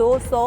200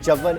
54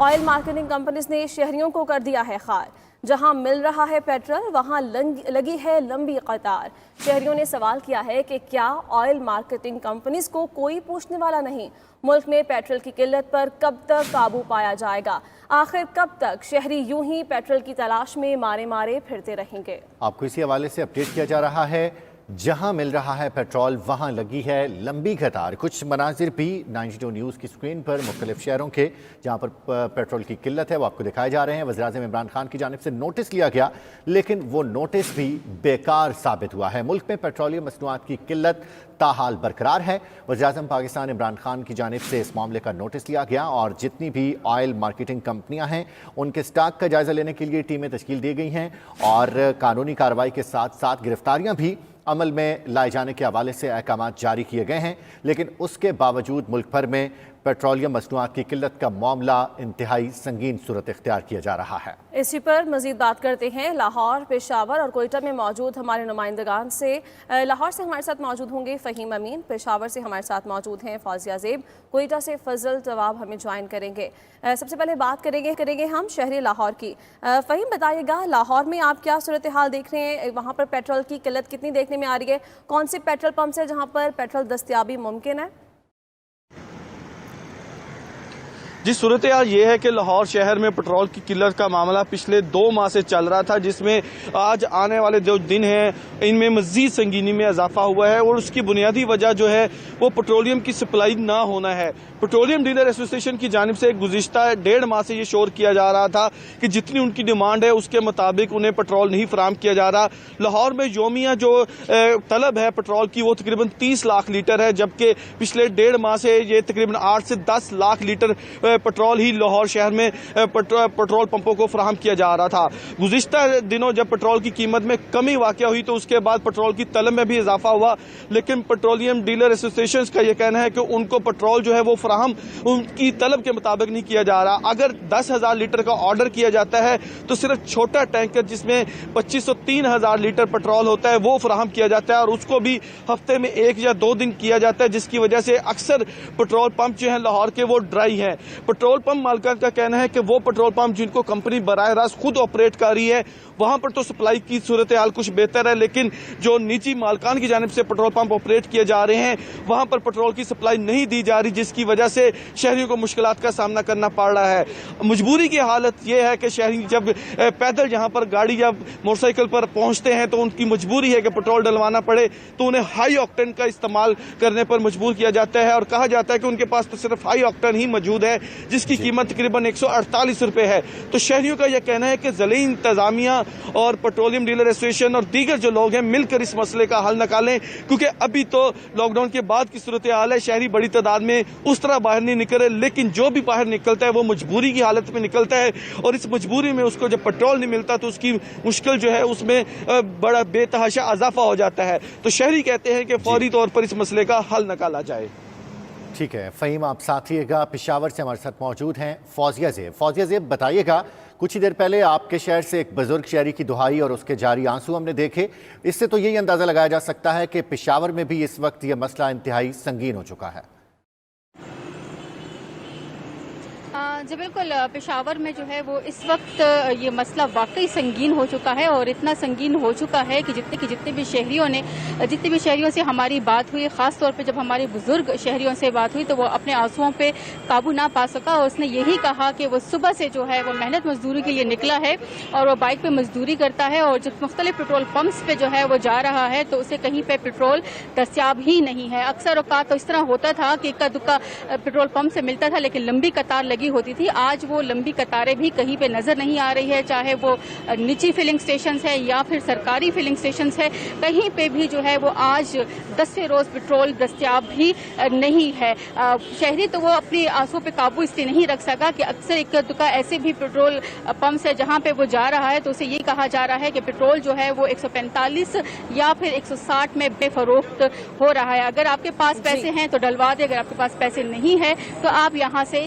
oil marketing companies نے شہریوں کو کر دیا ہے خار، جہاں مل رہا ہے پیٹرول وہاں لگی ہے لمبی قطار۔ شہریوں نے سوال کیا ہے کہ کیا آئل مارکیٹنگ کمپنیز کو کوئی پوچھنے والا نہیں؟ ملک میں پیٹرول کی قلت پر کب تک قابو پایا جائے گا؟ آخر کب تک شہری یوں ہی پیٹرول کی تلاش میں مارے پھرتے رہیں گے؟ آپ کو اسی حوالے سے اپڈیٹ کیا جا رہا ہے، جہاں مل رہا ہے پیٹرول وہاں لگی ہے لمبی قطار۔ کچھ مناظر بھی 92 نیوز کی سکرین پر مختلف شہروں کے جہاں پر پیٹرول کی قلت ہے وہ آپ کو دکھائے جا رہے ہیں۔ وزیراعظم عمران خان کی جانب سے نوٹس لیا گیا، لیکن وہ نوٹس بھی بیکار ثابت ہوا ہے۔ ملک میں پیٹرولیم مصنوعات کی قلت تاحال برقرار ہے۔ وزیراعظم پاکستان عمران خان کی جانب سے اس معاملے کا نوٹس لیا گیا اور جتنی بھی آئل مارکیٹنگ کمپنیاں ہیں ان کے سٹاک کا جائزہ لینے کے لیے ٹیمیں تشکیل دی گئی ہیں اور قانونی کارروائی کے ساتھ ساتھ گرفتاریاں بھی عمل میں لائے جانے کے حوالے سے احکامات جاری کیے گئے ہیں، لیکن اس کے باوجود ملک بھر میں پیٹرولیم مصنوعات کی قلت کا معاملہ انتہائی سنگین صورت اختیار کیا جا رہا ہے۔ اسی پر مزید بات کرتے ہیں لاہور، پشاور اور کوئٹہ میں موجود ہمارے نمائندگان سے۔ لاہور سے ہمارے ساتھ موجود ہوں گے فہیم امین، پشاور سے ہمارے ساتھ موجود ہیں فوزیہ زیب، کوئٹہ سے فضل طواب ہمیں جوائن کریں گے۔ سب سے پہلے بات کریں گے ہم شہری لاہور کی۔ فہیم بتائیے گا، لاہور میں آپ کیا صورتحال دیکھ رہے ہیں؟ وہاں پر پیٹرول کی قلت کتنی دیکھنے میں آ رہی ہے؟ کون سے پیٹرول پمپس ہیں جہاں پر پیٹرول دستیابی ممکن ہے؟ جی، صورتحال یہ ہے کہ لاہور شہر میں پیٹرول کی قلت کا معاملہ پچھلے 2 ماہ سے چل رہا تھا، جس میں آج آنے والے جو دن ہیں ان میں مزید سنگینی میں اضافہ ہوا ہے اور اس کی بنیادی وجہ جو ہے وہ پیٹرولیم کی سپلائی نہ ہونا ہے۔ پیٹرولیم ڈیلر ایسوسی ایشن کی جانب سے گزشتہ 1.5 ماہ سے یہ شور کیا جا رہا تھا کہ جتنی ان کی ڈیمانڈ ہے اس کے مطابق انہیں پیٹرول نہیں فراہم کیا جا رہا۔ لاہور میں یومیہ جو طلب ہے پیٹرول کی وہ تقریباً 30 لاکھ لیٹر ہے، جبکہ پچھلے 1.5 ماہ سے یہ تقریباً 8 سے 10 لاکھ لیٹر پیٹرول ہی لاہور شہر میں پیٹرول پمپوں کو فراہم کیا جا رہا تھا۔ گزشتہ دنوں جب پیٹرول کی قیمت میں کمی واقع ہوئی تو اس کے بعد پیٹرول کی طلب میں بھی اضافہ ہوا، لیکن پیٹرولیم ڈیلر ایسوسی ایشن کا یہ کہنا ہے کہ ان کو پیٹرول جو ہے وہ فراہم ان کی طلب کے مطابق نہیں کیا جا رہا۔ اگر 10,000 لیٹر کا آرڈر کیا جاتا ہے تو صرف چھوٹا ٹینکر جس میں 2,500-3,000 لیٹر پیٹرول ہوتا ہے وہ فراہم کیا جاتا ہے اور اس کو بھی ہفتے میں 1 یا 2 دن کیا جاتا ہے، جس کی وجہ سے اکثر پیٹرول پمپ جو ہیں لاہور کے وہ ڈرائی ہیں۔ پیٹرول پمپ مالکان کا کہنا ہے کہ وہ پیٹرول پمپ جن کو کمپنی براہ راست خود آپریٹ کر رہی ہے وہاں پر تو سپلائی کی صورتحال کچھ بہتر ہے، لیکن جو نجی مالکان کی جانب سے پیٹرول پمپ آپریٹ کیے جا رہے ہیں وہاں پر پیٹرول کی سپلائی نہیں دی جا رہی، جس کی وجہ سے شہریوں کو مشکلات کا سامنا کرنا پڑ رہا ہے۔ مجبوری کی حالت یہ ہے کہ شہری جب پیدل یہاں پر گاڑی یا موٹر سائیکل پر پہنچتے ہیں تو ان کی مجبوری ہے کہ پیٹرول ڈلوانا پڑے، تو انہیں ہائی آکٹین کا استعمال کرنے پر مجبور کیا جاتا ہے اور کہا جاتا ہے کہ ان کے پاس تو صرف ہائی آکٹین ہی موجود ہے جس کی قیمت تقریباً 148 روپے ہے۔ تو شہریوں کا یہ کہنا ہے کہ ضلعی انتظامیہ اور پیٹرولیم ڈیلر ایسوسی ایشن اور دیگر جو لوگ ہیں مل کر اس مسئلے کا حل نکالیں، کیونکہ ابھی تو لاک ڈاؤن کے بعد کی صورتحال ہے، شہری بڑی تعداد میں اس طرح باہر نہیں نکل رہے، لیکن جو بھی باہر نکلتا ہے وہ مجبوری کی حالت میں نکلتا ہے اور اس مجبوری میں اس کو جب پیٹرول نہیں ملتا تو اس کی مشکل جو ہے اس میں بڑا بے تحاشا اضافہ ہو جاتا ہے۔ تو شہری کہتے ہیں کہ فوری طور پر اس مسئلے کا حل نکالا جائے۔ ٹھیک ہے فہیم، آپ ساتھ رہیے گا۔ پشاور سے ہمارے ساتھ موجود ہیں فوزیہ زیب۔ فوزیہ زیب، بتائیے گا، کچھ ہی دیر پہلے آپ کے شہر سے ایک بزرگ شہری کی دہائی اور اس کے جاری آنسو ہم نے دیکھے، اس سے تو یہی اندازہ لگایا جا سکتا ہے کہ پشاور میں بھی اس وقت یہ مسئلہ انتہائی سنگین ہو چکا ہے۔ جی بالکل، پشاور میں جو ہے وہ اس وقت یہ مسئلہ واقعی سنگین ہو چکا ہے اور اتنا سنگین ہو چکا ہے کہ جتنے بھی شہریوں سے ہماری بات ہوئی، خاص طور پہ جب ہمارے بزرگ شہریوں سے بات ہوئی تو وہ اپنے آنسوؤں پہ قابو نہ پا سکا اور اس نے یہی کہا کہ وہ صبح سے جو ہے وہ محنت مزدوری کے لیے نکلا ہے اور وہ بائک پہ مزدوری کرتا ہے اور جب مختلف پیٹرول پمپس پہ جو ہے وہ جا رہا ہے تو اسے کہیں پہ پیٹرول دستیاب ہی نہیں ہے۔ اکثر اوقات تو اس طرح ہوتا تھا کہ اکا دکا پیٹرول پمپ سے ملتا تھا لیکن لمبی قطار لگی ہوتی تھی۔ آج وہ لمبی قطاریں بھی کہیں پہ نظر نہیں آ رہی ہے، چاہے وہ نجی فلنگ سٹیشنز ہے یا پھر سرکاری فلنگ سٹیشنز ہے، کہیں پہ بھی جو ہے وہ آج 10ویں روز پیٹرول دستیاب بھی نہیں ہے۔ شہری تو وہ اپنے آنسو پہ قابو اس لیے نہیں رکھ سکا کہ اکثر ایک دکا ایسے بھی پیٹرول پمپس ہے جہاں پہ وہ جا رہا ہے تو اسے یہ کہا جا رہا ہے کہ پیٹرول جو ہے وہ 145 یا پھر 160 میں بے فروخت ہو رہا ہے۔ اگر آپ کے پاس پیسے ہیں تو ڈلوا دے، اگر آپ کے پاس پیسے نہیں ہے تو آپ یہاں سے